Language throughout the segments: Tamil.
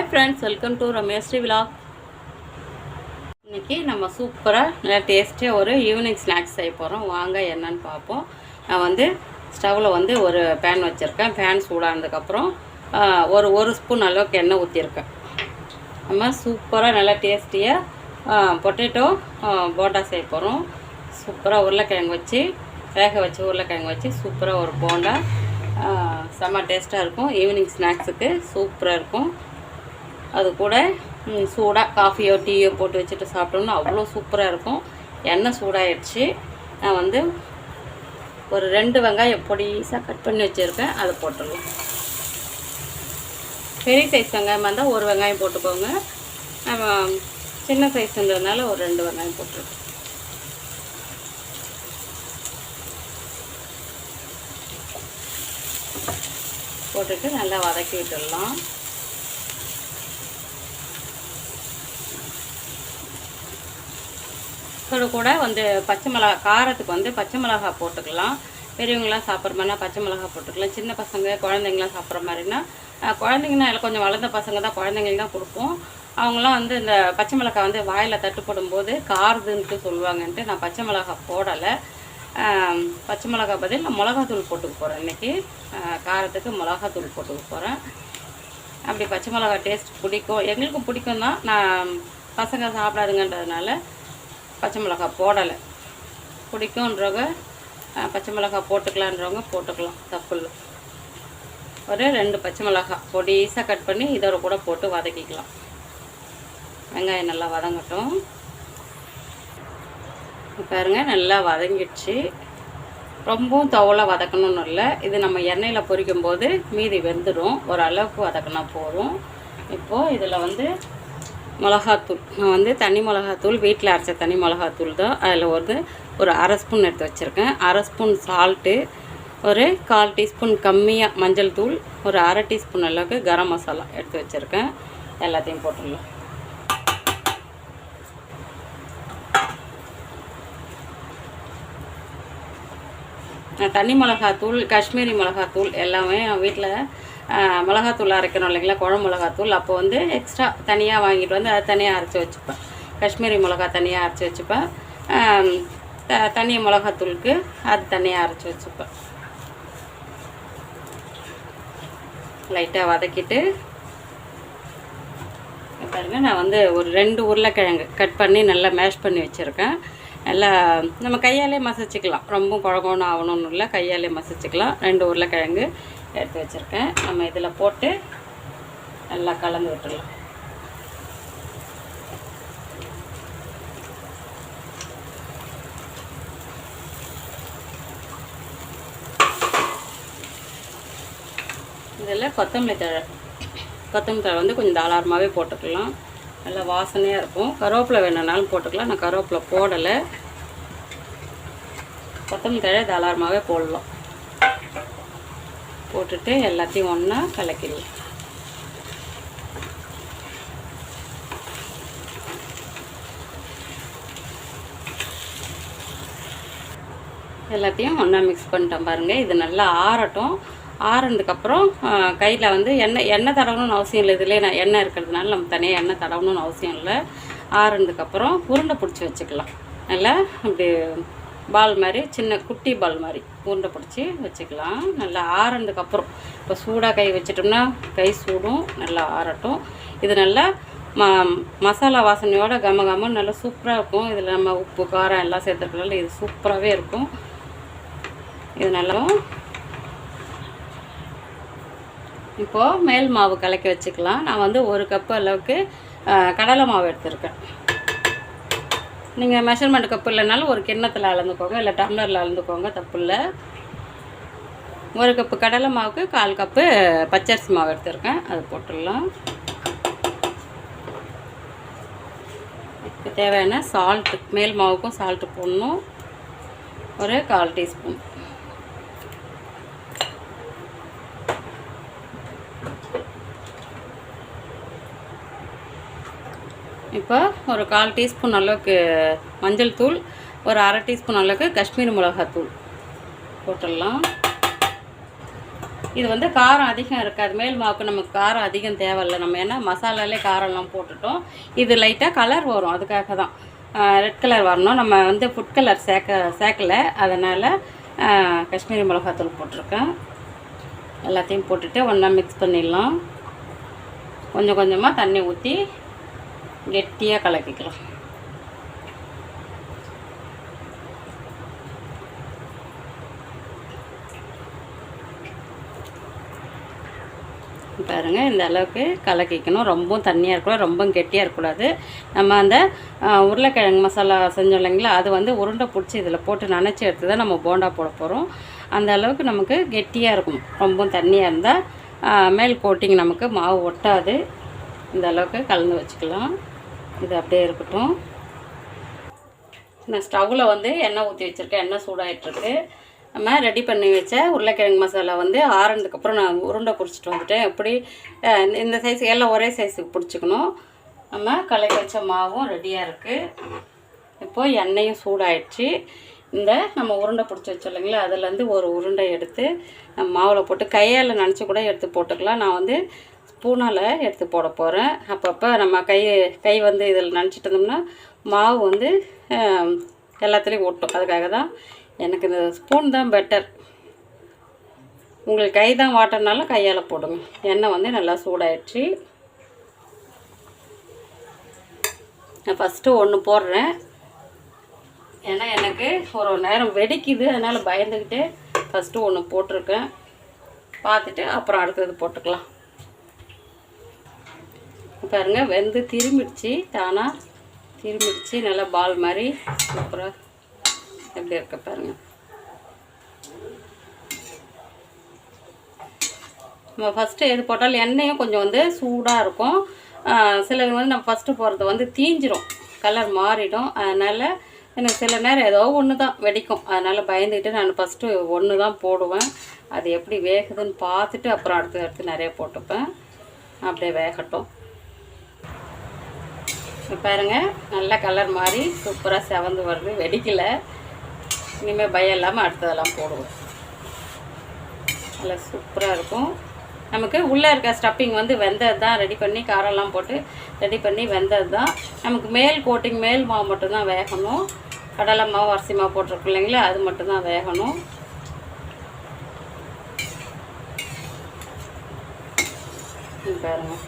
Hi friends, welcome to Rameshri vlog. இன்றைக்கி நம்ம சூப்பராக நல்லா டேஸ்டியாக ஒரு ஈவினிங் ஸ்நாக்ஸ் செய்ய போகிறோம். வாங்க என்னன்னு பார்ப்போம். நான் வந்து ஸ்டவ்வில் வந்து ஒரு பேன் வச்சுருக்கேன். பேன் சூடானதுக்கப்புறம் ஒரு ஸ்பூன் அளவுக்கு எண்ணெய் ஊற்றிருக்கேன். நம்ம சூப்பராக நல்லா டேஸ்டியாக பொட்டேட்டோ போண்டா செய்ய போகிறோம். சூப்பராக உருளைக்கிழங்கு வச்சு வேக வச்சு உருளைக்கிழங்கு வச்சு சூப்பராக ஒரு போண்டா செம்ம டேஸ்ட்டாக இருக்கும். ஈவினிங் ஸ்நாக்ஸுக்கு சூப்பராக இருக்கும். அது கூட சூடாக காஃபியோ டீயோ போட்டு வச்சுட்டு சாப்பிட்டோம்னா அவ்வளோ சூப்பராக இருக்கும். எண்ணெய் சூடாகிடுச்சு. நான் வந்து ஒரு 2 வெங்காயம் பொடிசாக கட் பண்ணி வச்சுருக்கேன். அதை போட்டுடலாம். பெரிய சைஸ் வெங்காயமாக இருந்தால் ஒரு வெங்காயம் போட்டுக்கோங்க. நம்ம சின்ன சைஸ்ன்றதுனால ஒரு 2 வெங்காயம் போட்டுருக்கோம். போட்டுட்டு நல்லா வதக்கி விட்டுடலாம். கூட வந்து பச்சை மிளகா, காரத்துக்கு வந்து பச்சை மிளகா போட்டுக்கலாம். பெரியவங்களாம் சாப்பிட்ற மாதிரினா பச்சை மிளகா போட்டுக்கலாம். சின்ன பசங்க குழந்தைங்களாம் சாப்பிட்ற மாதிரினா குழந்தைங்கன்னா எல்லாம் கொஞ்சம் வளர்ந்த பசங்க தான் குழந்தைங்களுக்கு தான் கொடுப்போம். அவங்களாம் வந்து இந்த பச்சை மிளகா வந்து வாயில் தட்டுப்படும் போது காருதுன்ட்டு சொல்லுவாங்கன்ட்டு நான் பச்சை மிளகா போடலை. பச்சை மிளகா பதில் நான் மிளகாத்தூள் போட்டுக்க போகிறேன். இன்றைக்கி காரத்துக்கு மிளகாத்தூள் போட்டுக்க போகிறேன். அப்படி பச்சை மிளகா டேஸ்ட் பிடிக்கும், எங்களுக்கும் பிடிக்கும் தான். நான் பசங்க சாப்பிடாதுங்கன்றதுனால பச்சை மிளகா போடலை. பிடிக்குன்றவங்க பச்சை மிளகா போட்டுக்கலான்றவங்க போட்டுக்கலாம், தப்பு இல்லை. ஒரு 2 பச்சை மிளகா பொடிசாக கட் பண்ணி இதோட கூட போட்டு வதக்கிக்கலாம். வெங்காயம் நல்லா வதங்கட்டும். பாருங்கள், நல்லா வதங்கிடுச்சு. ரொம்பவும் தவளை வதக்கணும்னு இல்லை. இது நம்ம எண்ணெயில் பொரிக்கும் போது மீதி வெந்துடும். ஒரு அளவுக்கு வதக்கினா போதும். இப்போது இதில் வந்து மிளகாத்தூள், நான் வந்து தனி மிளகாத்தூள் வீட்டில் அரைச்ச தனி மிளகாத்தூள் தான். அதில் ஒரு அரை ஸ்பூன் எடுத்து வச்சுருக்கேன். அரை ஸ்பூன் சால்ட்டு, ஒரு 1/4 டீஸ்பூன் கம்மியாக மஞ்சள் தூள், ஒரு அரை டீஸ்பூன் அளவுக்கு கரம் மசாலா எடுத்து வச்சுருக்கேன். எல்லாத்தையும் போட்டுடலாம். தனி மிளகாத்தூள், காஷ்மீரி மிளகாத்தூள் எல்லாமே வீட்டில் மிளகாத்தூள் அரைக்கணும் இல்லைங்களா, குழம்பு மிளகாத்தூள். அப்போ வந்து எக்ஸ்ட்ரா தனியாக வாங்கிட்டு வந்து அதை தனியாக அரைச்சி வச்சுப்பேன். காஷ்மீரி மிளகா தனியாக அரைச்சி வச்சுப்பேன். தனி மிளகாத்தூளுக்கு அது தனியாக அரைச்சி வச்சுப்பேன். லைட்டாக வதக்கிட்டு பாருங்கள், நான் வந்து ஒரு 2 உருளைக்கிழங்கு கட் பண்ணி நல்லா மேஷ் பண்ணி வச்சுருக்கேன். நல்லா நம்ம கையாலே மசிச்சுக்கலாம். ரொம்ப குழம்புன்னு ஆகணும்னு இல்லை, கையாலே மசிச்சுக்கலாம். 2 உருளைக்கிழங்கு எடுத்து வச்சுருக்கேன். நம்ம இதில் போட்டு நல்லா கலந்து விட்டுடலாம். இதில் கொத்தமல்லி தழை வந்து கொஞ்சம் தாராளமாகவே போட்டுக்கலாம். நல்லா வாசனையாக இருக்கும். கருவேப்பிலை வேணுனாலும் போட்டுக்கலாம். நான் கருவேப்பிலை போடலை. கொத்தமல்லி தழை தாராளமாகவே போடலாம். போட்டுட்டு எல்லாத்தையும் ஒன்றா கலக்கிடலாம். எல்லாத்தையும் ஒன்றா மிக்ஸ் பண்ணிட்டோம். பாருங்கள், இது நல்லா ஆறட்டும். ஆறுனதுக்கப்புறம் கையில் வந்து எண்ணெய் தடவணும்னு அவசியம் இல்லை. இதிலே நான் எண்ணெய் இருக்கிறதுனால நம்ம தனியாக எண்ணெய் தடவணும்னு அவசியம் இல்லை. ஆறுனதுக்கப்புறம் உருண்டை பிடிச்சி வச்சுக்கலாம். நல்லா அப்படி பால் மாதிரி, சின்ன குட்டி பால் மாதிரி உருண்டை பிடிச்சி வச்சுக்கலாம். நல்லா ஆறுனதுக்கப்புறம் இப்போ சூடாக கை வச்சிட்டோம்னா கை சூடும். நல்லா ஆறட்டும். இது நல்லா மசாலா வாசனையோட கமகமன்னு நல்லா சூப்பராக இருக்கும். இதில் நம்ம உப்பு காரம் எல்லாம் சேர்த்துருக்கனால இது சூப்பராகவே இருக்கும். இது நல்லா இப்போது மேல் மாவு கலக்கி வச்சுக்கலாம். நான் வந்து 1 கப்பு அளவுக்கு கடலை மாவு எடுத்துருக்கேன். நீங்கள் மெஷர்மெண்ட் கப்பு இல்லைனாலும் ஒரு கிண்ணத்தில் அளந்துக்கோங்க, இல்லை டம்ளரில் அளந்துக்கோங்க, தப்பு இல்லை. 1 கப்பு கடலை மாவுக்கு 1/4 கப்பு பச்சரிசி மாவு எடுத்துருக்கேன். அது போட்டுடலாம். இதுக்கு தேவையான சால்ட்டு, மேல் மாவுக்கும் சால்ட்டு போடணும். ஒரு 1/4 டீஸ்பூன். இப்போ ஒரு 1/4 டீஸ்பூன் அளவுக்கு மஞ்சள் தூள், ஒரு அரை டீஸ்பூன் அளவுக்கு காஷ்மீரி மிளகாத்தூள் போட்டுடலாம். இது வந்து காரம் அதிகம் இருக்காது. மேல் மாவுக்கு நமக்கு காரம் அதிகம் தேவையில்லை. நம்ம ஏன்னா மசாலாலே காரம்லாம் போட்டுட்டோம். இது லைட்டாக கலர் வரும், அதுக்காக தான் ரெட் கலர் வரணும். நம்ம வந்து ஃபுட் கலர் சேர்க்கலை, அதனால் காஷ்மீரி மிளகாத்தூள் போட்டிருக்கேன். எல்லாத்தையும் போட்டுட்டு ஒன்றா மிக்ஸ் பண்ணிடலாம். கொஞ்சம் கொஞ்சமாக தண்ணி ஊற்றி கெட்டியாக கலக்கிக்கலாம். பாருங்கள், இந்த அளவுக்கு கலக்கிக்கணும். ரொம்பவும் தண்ணியாக இருக்கக்கூடாது, ரொம்ப கெட்டியாக இருக்கக்கூடாது. நம்ம அந்த உருளைக்கிழங்கு மசாலா செஞ்சோம் இல்லைங்களா, அது வந்து உருண்டை பிடிச்சி இதில் போட்டு நனைச்சி எடுத்து தான் நம்ம போண்டா போட போகிறோம். அந்த அளவுக்கு நமக்கு கெட்டியாக இருக்கும். ரொம்பவும் தண்ணியாக இருந்தால் மேல் கோட்டிங் நமக்கு மாவு ஒட்டாது. இந்த அளவுக்கு கலந்து வச்சுக்கலாம். இது அப்படியே இருக்கட்டும். நான் ஸ்டவ்வில் வந்து எண்ணெய் ஊற்றி வச்சுருக்கேன். எண்ணெய் சூடாகிட்டுருக்கு. நம்ம ரெடி பண்ணி வச்ச உருளைக்கிழங்கு மசாலா வந்து ஆறுனதுக்கப்புறம் நான் உருண்டை பிடிச்சிட்டு வந்துட்டேன். எப்படி இந்த சைஸ் எல்லாம் ஒரே சைஸுக்கு பிடிச்சிக்கணும். நம்ம கலக்கி வச்ச மாவும் ரெடியாக இருக்குது. இப்போது எண்ணெயும் சூடாயிடுச்சு. இந்த நம்ம உருண்டை பிடிச்சி வச்சோம் இல்லைங்களா, அதுலேருந்து ஒரு உருண்டை எடுத்து நம்ம மாவில் போட்டு கையால் நினச்சி கூட எடுத்து போட்டுக்கலாம். நான் வந்து ஸ்பூனால் எடுத்து போட போகிறேன். அப்பப்போ நம்ம கை வந்து இதில் நினச்சிட்டு இருந்தோம்னா மாவு வந்து எல்லாத்துலேயும் ஒட்டும். அதுக்காக தான் எனக்கு இந்த ஸ்பூன் தான் பெட்டர். உங்களுக்கு கை தான் வாட்டர்னாலும் கையால் போடுங்க. எண்ணெய் வந்து நல்லா சூடாயிடுச்சு. நான் ஃபஸ்ட்டு ஒன்று போடுறேன். ஏன்னா எனக்கு ஒரு நேரம் வெடிக்குது, அதனால் பயந்துக்கிட்டே ஃபஸ்ட்டு ஒன்று போட்டிருக்கேன். பார்த்துட்டு அப்புறம் அடுத்தது போட்டுக்கலாம். பாருங்கள், வெந்து திரும்பிடுச்சு. தானாக திரும்பிடுச்சு. நல்லா பால் மாதிரி சூப்பராக எப்படி இருக்க பாருங்கள். நம்ம ஃபஸ்ட்டு எது போட்டாலும் எண்ணெயும் கொஞ்சம் வந்து சூடாக இருக்கும். சிலது வந்து நம்ம ஃபஸ்ட்டு போடுறது வந்து தீஞ்சிரும், கலர் மாறிடும். அதனால் எனக்கு சில நேரம் ஏதோ ஒன்று தான் வெடிக்கும். அதனால் பயந்துக்கிட்டு நான் ஃபஸ்ட்டு ஒன்று தான் போடுவேன். அது எப்படி வேகுதுன்னு பார்த்துட்டு அப்புறம் அடுத்து நிறைய போட்டுப்பேன். அப்படியே வேகட்டும். பாருங்கள், நல்ல கலர் மாதிரி சூப்பராக செவந்து வருது, வெடிக்கலை. இனிமேல் பயம் இல்லாமல் அடுத்ததெல்லாம் போடுவோம். நல்லா சூப்பராக இருக்கும். நமக்கு உள்ளே இருக்க ஸ்டப்பிங் வந்து வெந்தது தான். ரெடி பண்ணி காரெல்லாம் போட்டு ரெடி பண்ணி வெந்தது தான். நமக்கு மேல் கோட்டிங் மேல் மாவு மட்டும்தான் வேகணும். கடலை மாவு அரிசி மாவு போட்டிருக்கோம் இல்லைங்களா, அது மட்டும்தான் வேகணும். பாருங்கள்,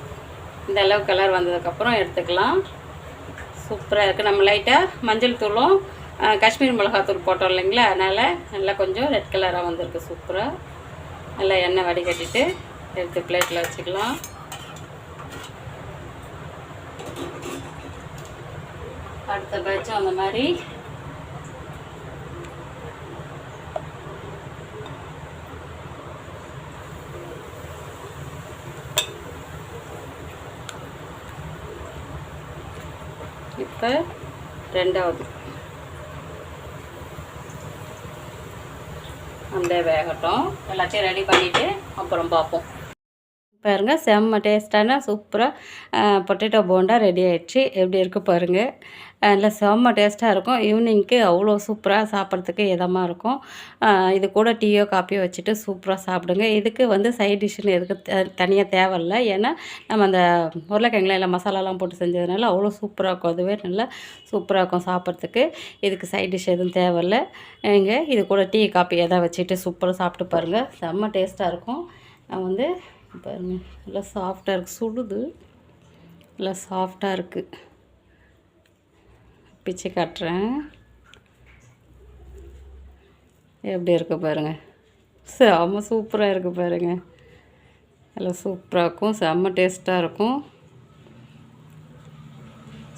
இந்த அளவு கலர் வந்ததுக்கப்புறம் எடுத்துக்கலாம். சூப்பராக இருக்குது. நம்ம லைட்டாக மஞ்சள் தூளும் காஷ்மீரி மிளகாத்தூள் போட்டோம் இல்லைங்களா, அதனால் நல்லா கொஞ்சம் ரெட் கலராக வந்திருக்கு. சூப்பராக நல்லா எண்ணெய் வடிகட்டிட்டு எடுத்து பிளேட்டில் வச்சுக்கலாம். அடுத்த பேட்சும் அந்த மாதிரி இப்போ ரெண்டாவது அந்த வேகட்டும். எல்லாத்தையும் ரெடி பண்ணிவிட்டு அப்புறம் பார்ப்போம். பாருங்கள், செம்ம டேஸ்ட்டான சூப்பராக பொட்டேட்டோ போண்டா ரெடி ஆகிடுச்சு. எப்படி இருக்குது பாருங்கள். நல்லா செம்ம டேஸ்ட்டாக இருக்கும். ஈவினிங்க்கு அவ்வளோ சூப்பராக சாப்பிட்றதுக்கு இதமாக இருக்கும். இது கூட டீயோ காப்பியோ வச்சுட்டு சூப்பராக சாப்பிடுங்க. இதுக்கு வந்து சைட் டிஷ்ஷுன்னு எதுக்கு தனியாக தேவையில்லை. ஏன்னா நம்ம அந்த உருளைக்கிழங்குல எல்லாம் மசாலாலாம் போட்டு செஞ்சதுனால அவ்வளோ சூப்பராக இருக்கும். அதுவே நல்லா சூப்பராக இருக்கும் சாப்பிட்றதுக்கு. இதுக்கு சைட் டிஷ் எதுவும் தேவையில்லை. நீங்கள் இது கூட டீ காப்பி எதாவது வச்சுட்டு சூப்பராக சாப்பிட்டு பாருங்கள். செம்ம டேஸ்ட்டாக இருக்கும். நான் வந்து பாருங்கள், நல்லா சாஃப்டாக இருக்குது. சுடுது, நல்லா சாஃப்டாக இருக்குது. பிச்சு காட்டுறேன். எப்படி இருக்குது பாருங்கள். செம்ம சூப்பராக இருக்குது பாருங்கள். நல்லா சூப்பராக இருக்கும். செம்ம டேஸ்ட்டாக இருக்கும்.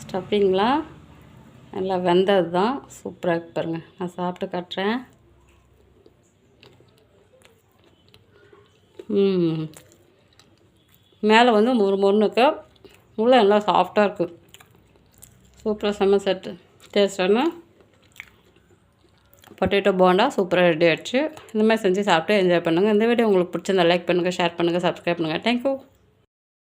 ஸ்டஃபிங்லாம் நல்லா வெந்தது தான். சூப்பராக இருக்குது பாருங்கள். நான் சாப்பிட்டு காட்டுறேன். மேலே வந்து முறுமுறுன்னு உள்ளே நல்லா சாஃப்டாக இருக்குது. சூப்பராக செம்ம செட்டு டேஸ்டான பொட்டேட்டோ போண்டா சூப்பராக ரெடி ஆகிடுச்சு. இந்த மாதிரி செஞ்சு சாப்பிட்டு என்ஜாய் பண்ணுங்கள். இந்த வீடியோ உங்களுக்கு பிடிச்சிருந்தா லைக் பண்ணுங்கள், ஷேர் பண்ணுங்கள், சப்ஸ்கிரைப் பண்ணுங்கள். தேங்க்யூ.